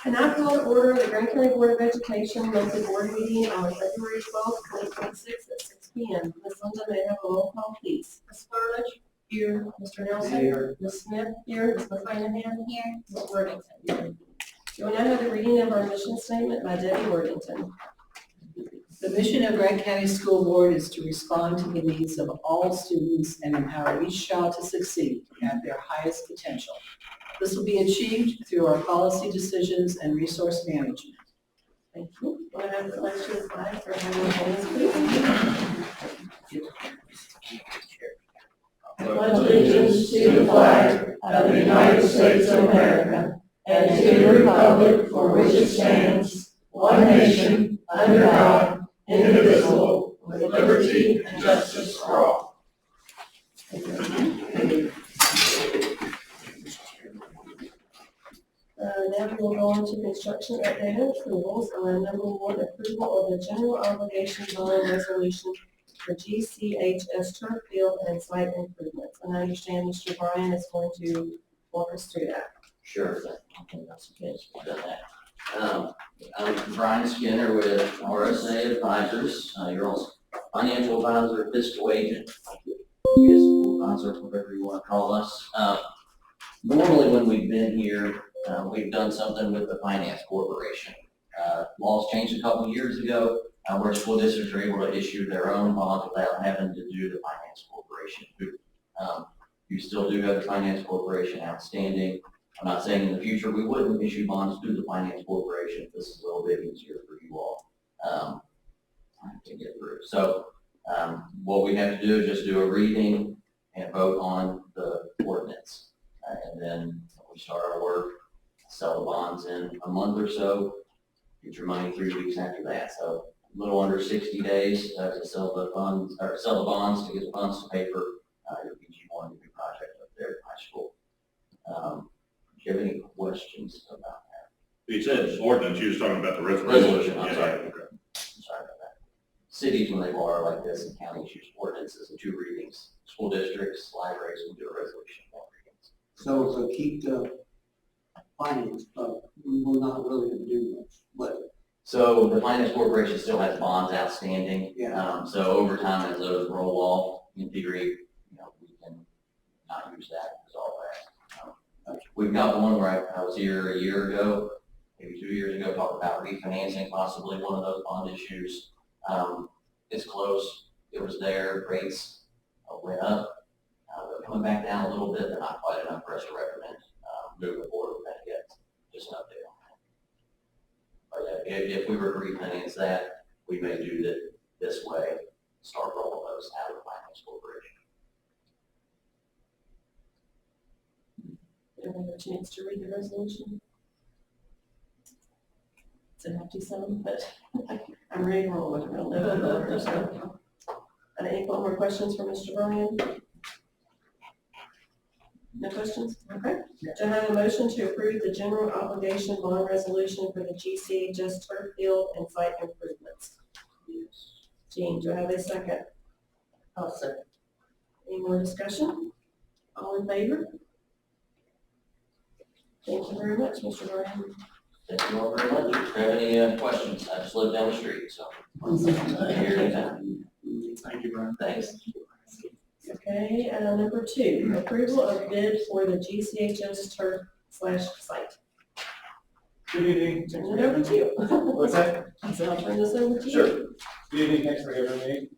And I call to order the Grant County Board of Education monthly board meeting on February 12th, 2026 at 6 p.m. Ms. Linda, may I have a roll call, please? Ms. Furnish? Here. Mr. Nelson? Here. Ms. Smith? Here. Ms. McClanahan? Here. Ms. Worthington? Here. You will now have the reading of our mission statement by Debbie Worthington. The mission of Grant County School Board is to respond to the needs of all students and empower each child to succeed at their highest potential. This will be achieved through our policy decisions and resource management. Thank you. Will I have the pledge to the flag for everyone holding, please? Pledge allegiance to the flag of the United States of America and to the republic for which it stands, one nation, under God, indivisible, with liberty and justice for all. Now we will go on to construction update and approvals. Number one, approval of the general obligation bond resolution for GCHS turf field and site improvements. And I understand Mr. Brian is going to walk us through that. Sure. I'm Brian Skinner with RSA Advisors, your own financial advisor, fiscal agent, fiscal advisor, whatever you want to call us. Normally when we've been here, we've done something with the Finance Corporation. Laws changed a couple years ago, where school districts are able to issue their own bonds without having to do the Finance Corporation. You still do have the Finance Corporation outstanding. I'm not saying in the future we wouldn't issue bonds through the Finance Corporation. This is a little bit easier for you all to get through. So what we have to do is just do a reading and vote on the ordinance. And then we start our work, sell the bonds in a month or so, get your money 3 weeks after that. So a little under 60 days to sell the funds, or sell the bonds to get the funds to pay for your PG1 new project up there at high school. Do you have any questions about that? You said ordinance, you was talking about the resolution. I'm sorry. Okay. Sorry about that. Cities, when they borrow like this, and counties use ordinances in 2 readings. School districts, libraries will do a resolution in 1 reading. So to keep the finance, but we're not really going to do much. But so the Finance Corporation still has bonds outstanding. Yeah. So over time, as those roll off, in theory, we can not use that as all that. We've got one where I was here a year ago, maybe 2 years ago, talking about refinancing possibly one of those bond issues. It's close. It was there. Rates went up. They're coming back down a little bit. They're not quite enough for us to recommend moving forward with that yet. Just an update on that. But if we were to refinance that, we may do that this way, start rolling those out of the Finance Corporation. Everyone have a chance to read the resolution? It's an empty sum, but I'm ready to roll with it. Real Any more questions for Mr. Brian? No questions? Okay. Do I have a motion to approve the general obligation bond resolution for the GCHS turf field and site improvements? Jean, do I have a second? I'll second. Any more discussion? All in favor? Thank you very much, Mr. Ryan. Thank you all very much. If you have any questions, I just live down the street, so. Here anytime. Thank you, Brian. Thanks. Okay, number 2, approval of bid for the GCHS turf / site. Good evening. Turn it over to you. What's that? So I'll turn this over to you. Sure. Good evening, thanks for having me.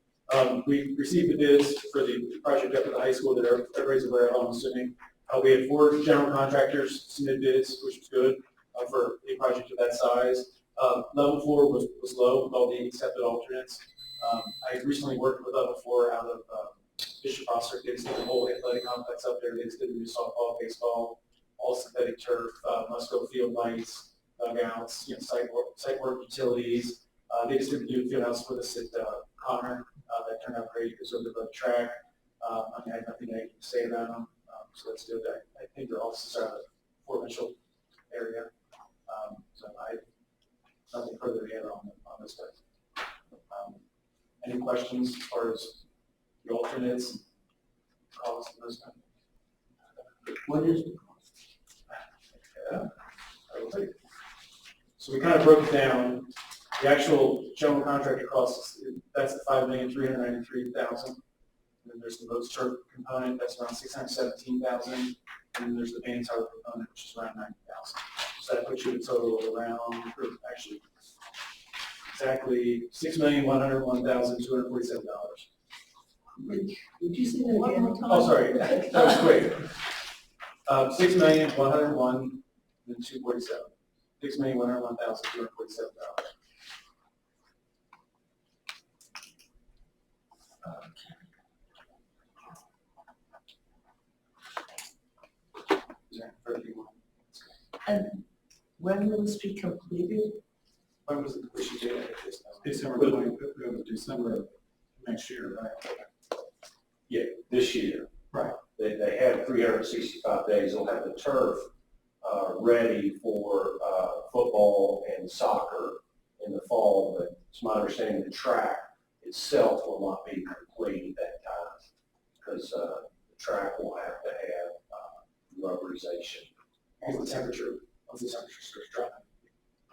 We received the bids for the project up at the high school that everybody's aware of, I'm assuming. We had 4 general contractors submit bids, which was good for a project of that size. Level 4 was low with all the accepted alternates. I recently worked with Level 4 out of Bishop Foster. They just did the whole athletic complex up there. They just did new softball, baseball, all synthetic turf, must-go field lights, dugouts, site work, utilities. They just did the new field house with us at Connor. That turned out great. It was over the track. I had nothing negative to say about them, so that's good. I think their offices are in the Fort Mitchell area. So I nothing further to add on this guy. Any questions as far as the alternates, costs, and those kind of? What is the cost? Yeah, I will tell you. So we kind of broke it down. The actual general contractor costs, that's the $5,393,000. And then there's the road turf component, that's around $617,000. And then there's the band tower component, which is around $90,000. So that puts you a total of around, actually, exactly $6,101,247. Would you say that again? Oh, sorry, that was quick. $6,101,247. $6,101,247. And when will this be completed? When was the completion date? December of next year, right? Yeah, this year. Right. They have 365 days. They'll have the turf ready for football and soccer in the fall, but it's my understanding the track itself will not be complete at that time because the track will have to have rubberization. Once the temperature starts dropping,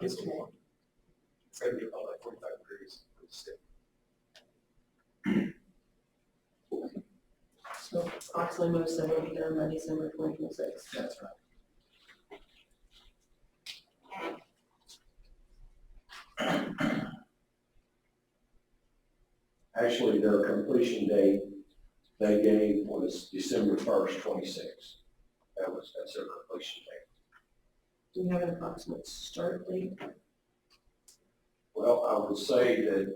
it gets warm. It's going to be about like 45 degrees. So Oxley most of it will be done by December 2026. That's right. Actually, their completion date they gave was December 1st, 26. That's their completion date. Do you have an approximate start date? Well, I would say that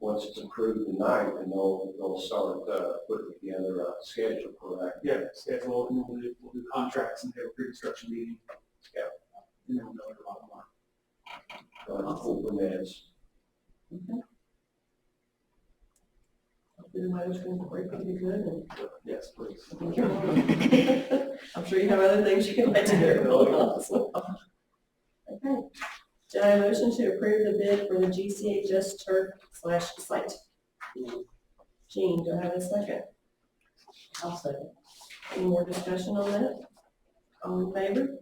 once it's approved tonight, then they'll start putting together a schedule for that. Yeah, schedule, and we'll do contracts and have a pre-construction meeting. Yeah. And then we'll go into bottom line. Full permits. Okay. Hopefully the weather's going to break pretty good. And Yes, please. I'm sure you have other things you can like to do as well. Okay. Do I have a motion to approve the bid for the GCHS turf / site? Jean, do I have a second? I'll second. Any more discussion on that? All in favor?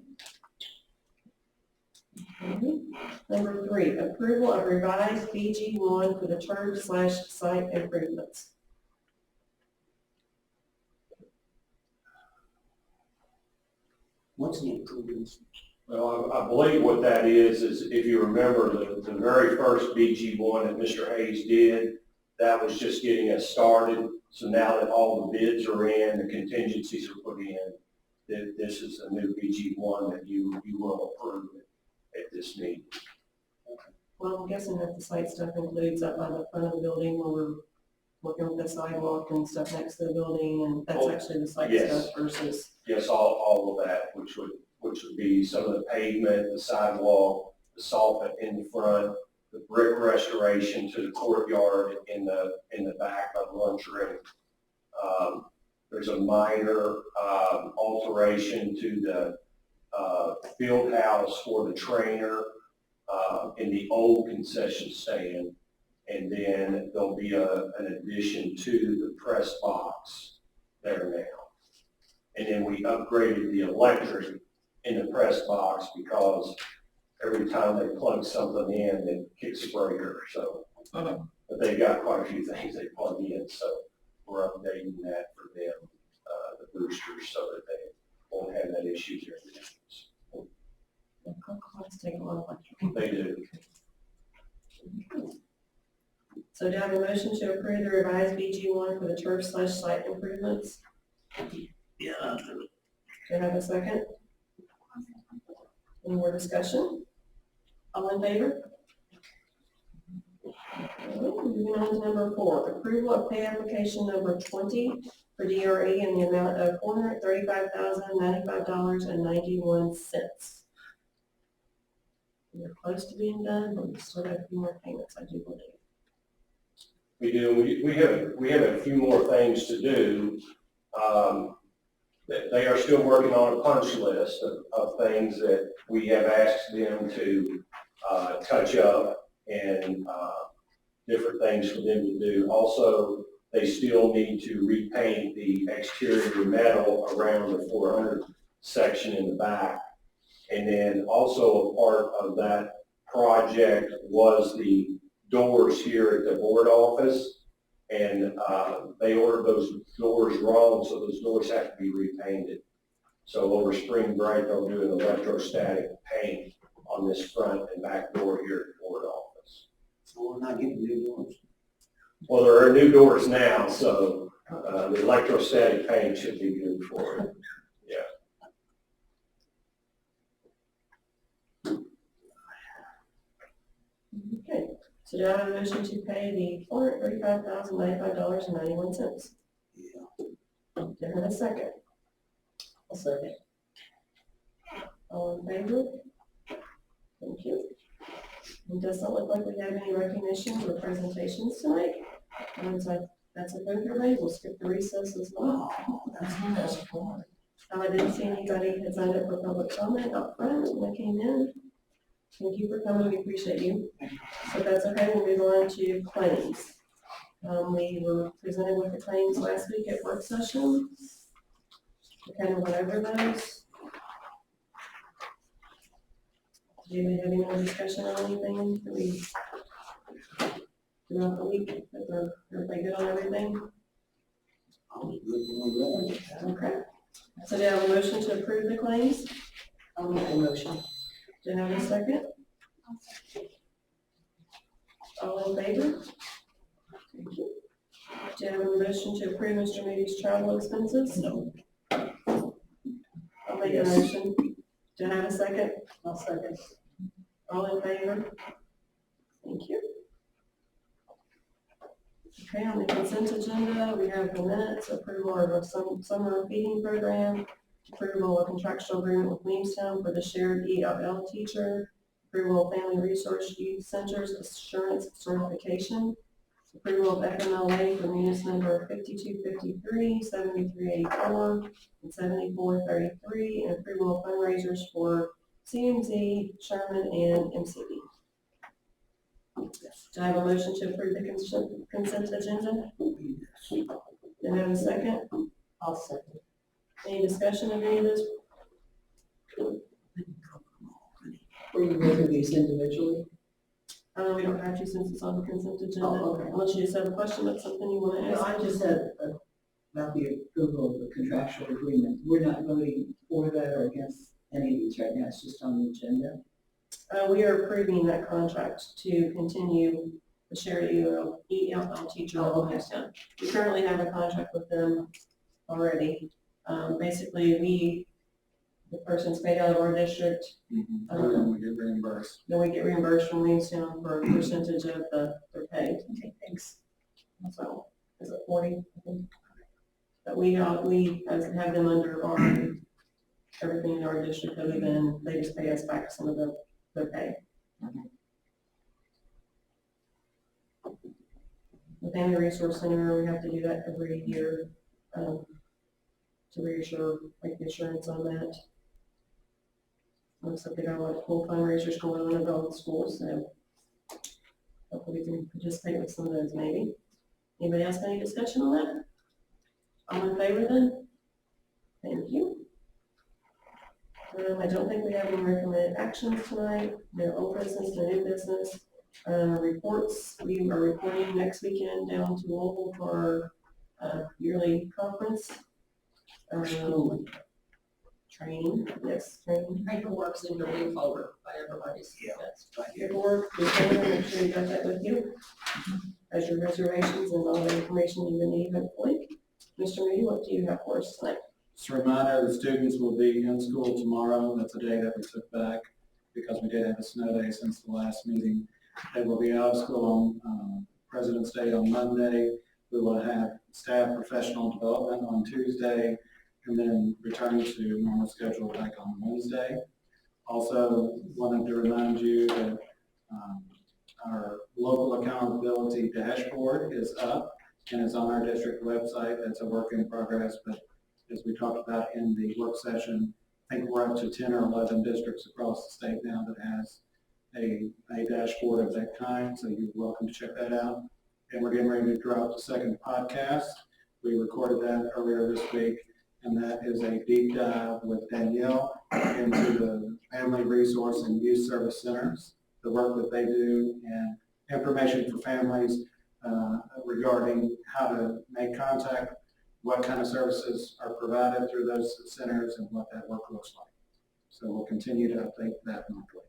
Okay. Number 3, approval of revised BG1 for the turf / site improvements. What's the improvements? Well, I believe what that is if you remember the very first BG1 that Mr. Hayes did, that was just getting us started. So now that all the bids are in, the contingencies are put in, this is a new BG1 that you will approve at this meeting. Well, I'm guessing that the site stuff includes up by the front of the building where we're working with the sidewalk and stuff next to the building, and that's actually the site Yes. stuff versus. Yes, all of that, which would be some of the pavement, the sidewalk, the soffit in the front, the brick restoration to the courtyard in the back of the lunchroom. There's a minor alteration to the field house for the trainer in the old concession stand. And then there'll be an addition to the press box there now. And then we upgraded the electric in the press box because every time they plug something in, it kicks a breaker. So, but they've got quite a few things they plug in, so we're updating that for them, the boosters, so that they won't have that issue during the games. Let's take a look. They do. So do I have a motion to approve the revised BG1 for the turf/site improvements? Yeah. Do I have a second? Any more discussion? All in favor? Okay, moving on to number 4, approval of pay application number 20 for DRE in the amount of $435,095.91. We're close to being done, but we still have a few more payments, I do believe. We do. We have a few more things to do. They are still working on a punch list of things that we have asked them to touch up and different things for them to do. Also, they still need to repaint the exterior metal around the 400 section in the back. And then also a part of that project was the doors here at the board office. And they ordered those doors wrong, so those doors have to be repainted. So over spring break, they'll do an electrostatic paint on this front and back door here at the board office. So we're not getting new doors. Well, there are new doors now, so the electrostatic paint should be good for it. Okay, so do I have a motion to pay the $435,095.91? Yeah. Do I have a second? I'll second. All in favor? Thank you. It doesn't look like we have any recognitions or presentations tonight. So that's a good for me. We'll skip the recess as well. I didn't see anybody had signed up for public comment up front when I came in. Thank you for coming. We appreciate you. So if that's okay, we'll move on to claims. We were presented with the claims last week at work session. We kind of went over those. Do you have any more discussion on anything that we throughout the week? Is everybody good on everything? Okay. So do I have a motion to approve the claims? I'll make a motion. Do I have a second? All in favor? Thank you. Do I have a motion to approve Mr. Moody's travel expenses? No. I'll make a motion. Do I have a second? I'll second. All in favor? Thank you. Okay, on the consent agenda, we have the minutes, approval of a summer feeding program, approval of contractual agreement with Williamstown for the shared ELL teacher, approval of family resource youth centers assurance certification, approval of FMLA for munis number 5253, 7384, and 7433, and approval of fundraisers for CMZ, Sherman, and MCD. Do I have a motion to approve the consent agenda? Do I have a second? I'll second. Any discussion of any of this? Or you go through these individually? We don't have to since it's on the consent agenda. Oh, okay. Unless you just have a question about something you want to No, ask. I just said about the approval of the contractual agreement. We're not voting for that or against any of these right now. It's just on the agenda. We are approving that contract to continue the shared ELL teacher at Williamstown. We currently have a contract with them already. Basically, the person's paid out of our district. And we get reimbursed. Then we get reimbursed from Williamstown for a percentage of their pay. Okay, thanks. So, is it 40? I think. But we have them under our, everything in our district other than they just pay us back some of their pay. The Family Resource Center, we have to do that every year. to reassure, like the assurance on that. Looks like they got a lot of cool fundraisers going on at all the schools, so hopefully we can participate with some of those maybe. Anybody else have any discussion on that? All in favor then? Thank you. I don't think we have any recommended actions tonight. No old business, no new business. Reports, we are reporting next weekend down to Louisville for our yearly conference. Training, yes, training. Paperwork's in your blue folder by everybody's. Yeah. Paperwork, make sure you got that with you. As your reservations and all the information you need, hopefully. Mr. Moody, what do you have for us tonight? Just a reminder, the students will be in school tomorrow. That's a day that we took back because we did have a snow day since the last meeting. They will be out of school on President's Day on Monday. We will have staff professional development on Tuesday, and then return to normal schedule back on Wednesday. Also wanted to remind you that our local accountability dashboard is up and is on our district website. That's a work in progress, but as we talked about in the work session, I think we're up to 10 or 11 districts across the state now that has a dashboard of that kind, so you're welcome to check that out. And we're getting ready to drop the second podcast. We recorded that earlier this week, and that is a deep dive with Danielle into the Family Resource and Youth Service Centers, the work that they do, and information for families regarding how to make contact, what kind of services are provided through those centers, and what that work looks like. So we'll continue to update that monthly.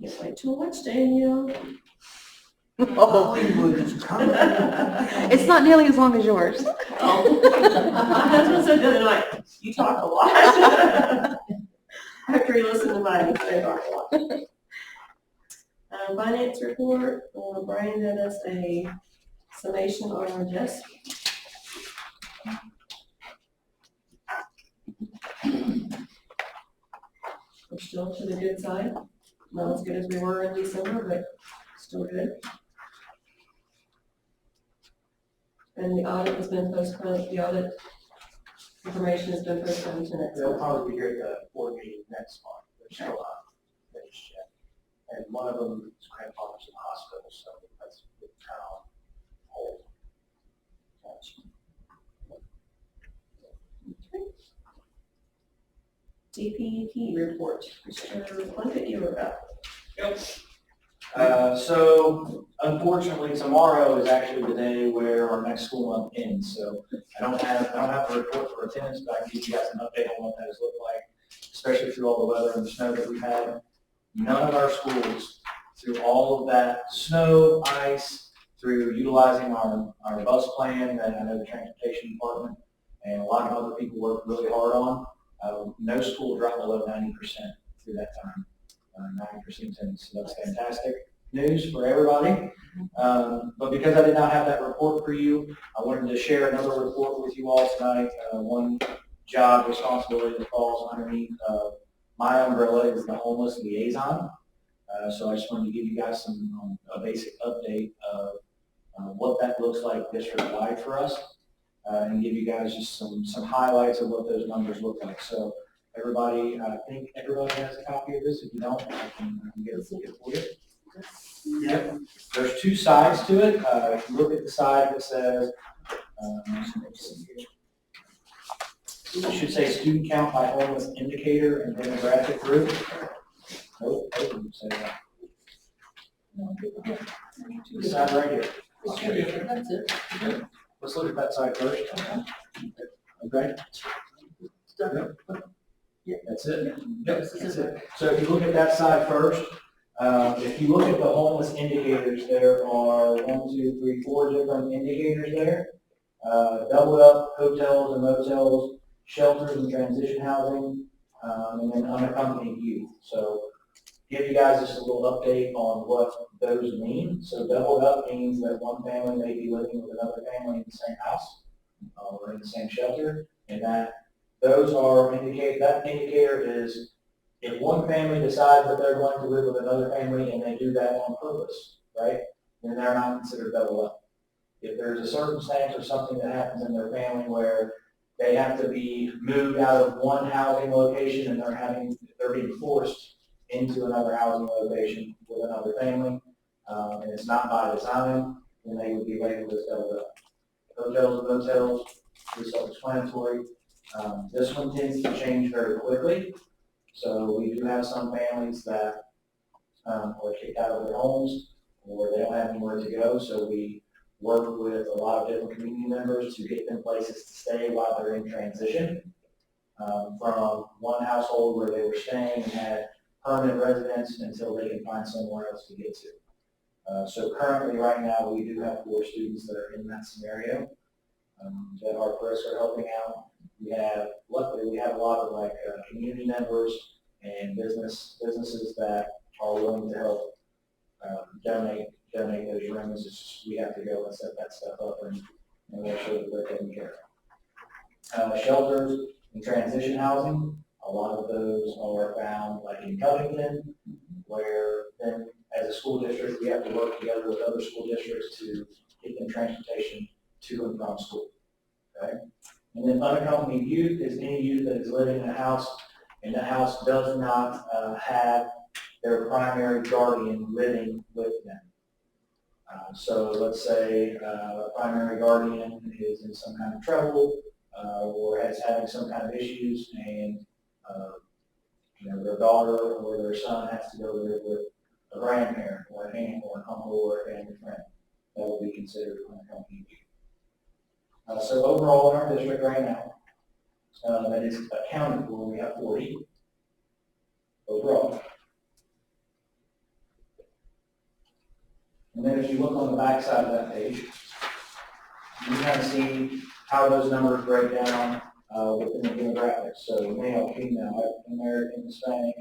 Can't wait to watch Danielle. Hollywood is coming. It's not nearly as long as yours. My husband said the other night, you talk a lot. After he listened to mine, he said I talk a lot. Finance report, Brian had us a summation on our desk. We're still to the good side. Not as good as we were in December, but still good. And the audit has been postponed, the audit information has been postponed to next They'll month. probably be here at the board meeting next month. They're still not finished yet. And one of them is grandfather's in the hospital, so that's kind of on hold. DPP report, Mr. Plunkett, you were up. So unfortunately, tomorrow is actually the day where our next school month ends. So I don't have a report for attendance, but I can give you guys an update on what that has looked like, especially through all the weather and the snow that we've had. None of our schools, through all of that snow, ice, through utilizing our bus plan that I know the transportation department and a lot of other people worked really hard on, no school dropped below 90% through that time. 90% attendance, so that's fantastic news for everybody. But because I did not have that report for you, I wanted to share another report with you all tonight. One job responsibility that falls underneath my umbrella is the homeless liaison. So I just wanted to give you guys a basic update of what that looks like district-wide for us, and give you guys just some highlights of what those numbers look like. So everybody, I think everybody has a copy of this. If you don't, I can get it for you. Yep. There's two sides to it. If you look at the side that says, it should say student count by homeless indicator and demographic group. Nope, I didn't say that. The side right here. That's it. Let's look at that side first. Okay. That's it. Yep, that's it. So if you look at that side first, if you look at the homeless indicators, there are 4 different indicators there. Doubled up hotels and motels, shelters and transition housing, and then unaccompanied youth. So give you guys just a little update on what those mean. So doubled up means that one family may be living with another family in the same house or in the same shelter, and that those are that indicator is if one family decides that they're going to live with another family and they do that on purpose, right, then they're not considered double up. if there's a circumstance or something that happens in their family where they have to be moved out of one housing location and they're being forced into another housing location with another family, and it's not by design, then they would be labeled as LO. Hotels and motels, pretty self-explanatory. This one tends to change very quickly. So we do have some families that are kicked out of their homes or they don't have anywhere to go. So we work with a lot of different community members to get them places to stay while they're in transition. From one household where they were staying and had permanent residence until they can find somewhere else to get to. So currently, right now, we do have 4 students that are in that scenario that our press are helping out. Luckily, we have a lot of community members and businesses that are willing to help donate those rooms. It's just, we have to go and set that stuff up and make sure that they're taken care of. Shelters and transition housing, a lot of those are found like in Covington, where then as a school district, we have to work together with other school districts to get them transportation to and from school. Okay? And then unaccompanied youth is any youth that is living in a house and the house does not have their primary guardian living with them. So let's say a primary guardian is in some kind of trouble or is having some kind of issues, and their daughter or their son has to go live with a grandparent or an aunt or an uncle or a family friend. That will be considered unaccompanied youth. So overall in our district right now, that is accounted for, we have 40 overall. And then if you look on the back side of that page, you kind of see how those numbers break down within the demographics. So male, female, American, Hispanic,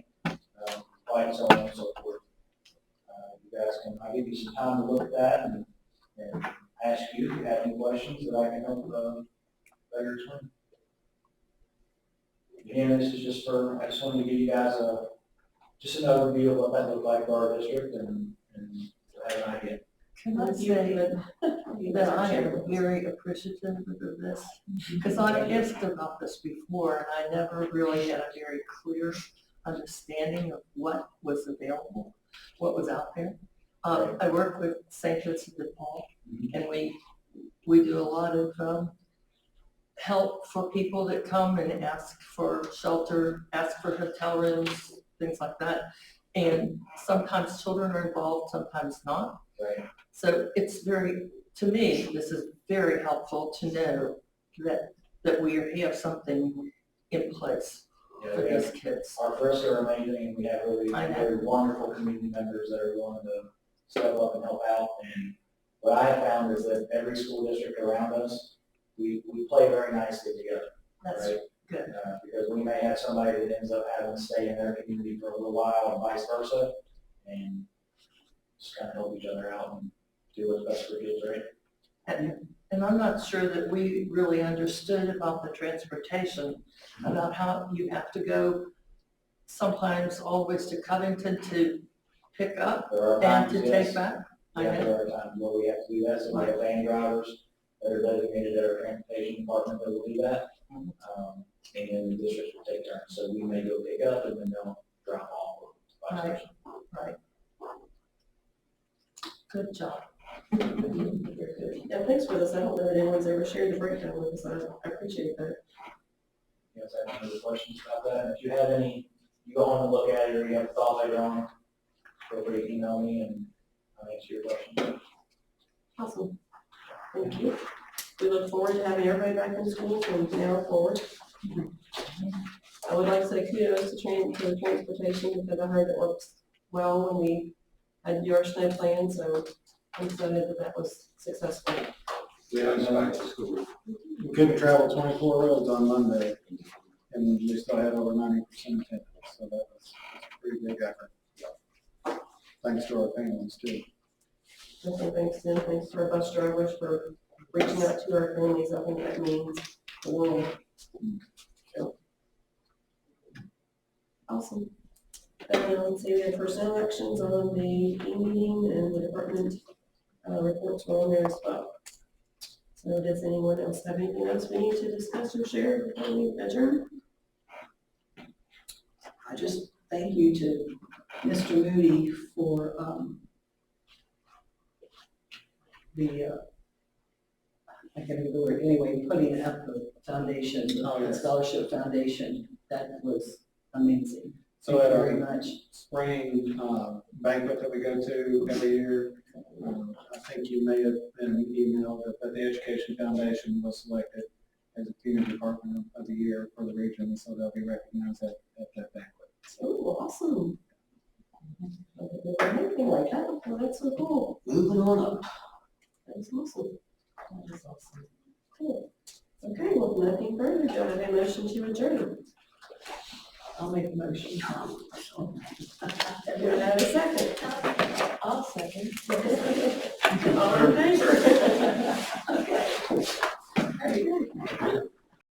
white, so on and so forth. You guys I'll give you some time to look at that and ask you if you have any questions that I can help better explain. Again, this is just I just wanted to give you guys just an overview of what that looked like for our district and to have an idea. Can I say that I am very appreciative of this, because I asked about this before and I never really had a very clear understanding of what was available, what was out there. I work with St. Vincent de Paul, and we do a lot of help for people that come and ask for shelter, ask for hotel rooms, things like that. And sometimes children are involved, sometimes not. Right. So it's to me, this is very helpful to know that we have something in place for these kids. Our first are amazing, and we have really very wonderful community members that are willing to step up and help out. And what I have found is that every school district around us, we play very nicely together. That's right? good. Because we may have somebody that ends up having to stay in their community for a little while and vice versa, and just kind of help each other out and do what's best for kids, right? And I'm not sure that we really understood about the transportation, about how you have to go sometimes always to Covington to pick up There are and times, to yes. take back. I Yeah, know. there are times where we have to do that, so we have van drivers that are designated at our transportation department that will do that. And the districts will take turns, so we may go pick up and then they'll drop off or vice versa. Right. Good job. Yeah, thanks for this. I don't know that anyone's ever shared the breakdown with us. I appreciate that. You guys have any other questions about that? And if you have any, you go home and look at it, or you have a thought later on, feel free to email me and I'll answer your questions. Awesome. Thank you. We look forward to having everybody back in school from now forward. I would like to say kudos to the transportation, because I heard it works well when we had to do our snow plan, so I'm excited that was successful. Yeah, we couldn't travel 24 roads on Monday, and we still had over 90% attendance, so that was a pretty big effort. Thanks to our families too. Okay, thanks, Tim. Thanks to our bus drivers for reaching out to our families. I think that means the world. So. Awesome. Let's see, we have personnel actions on the meeting and the department reports were on there as well. So does anyone else have anything else we need to discuss or share before we adjourn? I just thank you to Mr. Moody for, I can't remember the word, anyway, putting up the foundation, Oh, the yes. scholarship foundation. That was amazing. So Thank at you our very much. spring banquet that we go to every year, I think you may have been emailed that the Education Foundation was selected as a community partner of the year for the region, so they'll be recognized at that banquet. So Oh, awesome. Anything like that, well, that's so cool. Moving on up. That's awesome. Cool. Okay, well, nothing further, do I have a motion to adjourn? I'll make a motion. Do I have a second? I'll second. All in favor? Okay. Very good.